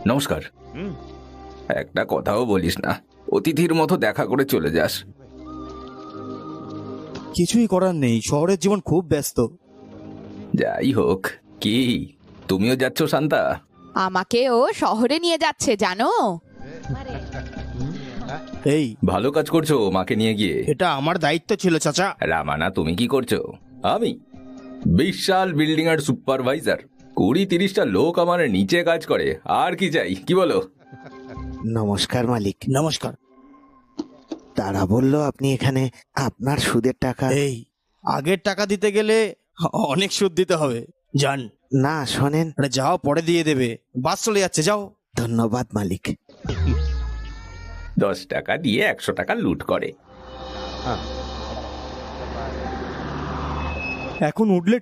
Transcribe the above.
নমস্কার। একটা কথাও বলিস না, অতিথির মতো দেখা করে চলে যাস। কিছুই করার নেই, শহরের জীবন খুব ব্যস্ত। যাই হোক, কি তুমিও যাচ্ছ শান্তা? আমাকেও শহরে নিয়ে যাচ্ছে জানো। এই, ভালো কাজ করছো মাকে নিয়ে গিয়ে। এটা আমার দায়িত্ব ছিল চাচা। রামানা, তুমি কি করছো? আমি বিশাল বিল্ডিং এর সুপারভাইজার, 20-30টা লোক আমার নিচে কাজ করে। আর কি চাই, কি বলো? নমস্কার মালিক। নমস্কার। তারা বলল আপনি এখানে আপনার সুদের টাকা। এই, আগের টাকা দিতে গেলে অনেক সুদ দিতে হবে। যান। না শোনেন, আরে যাও, পরে দিয়ে দেবে। বাস চলে যাচ্ছে, যাও। ধন্যবাদ মালিক। 10 টাকা দিয়ে 100 টাকা লুট করে। এখন উঠলে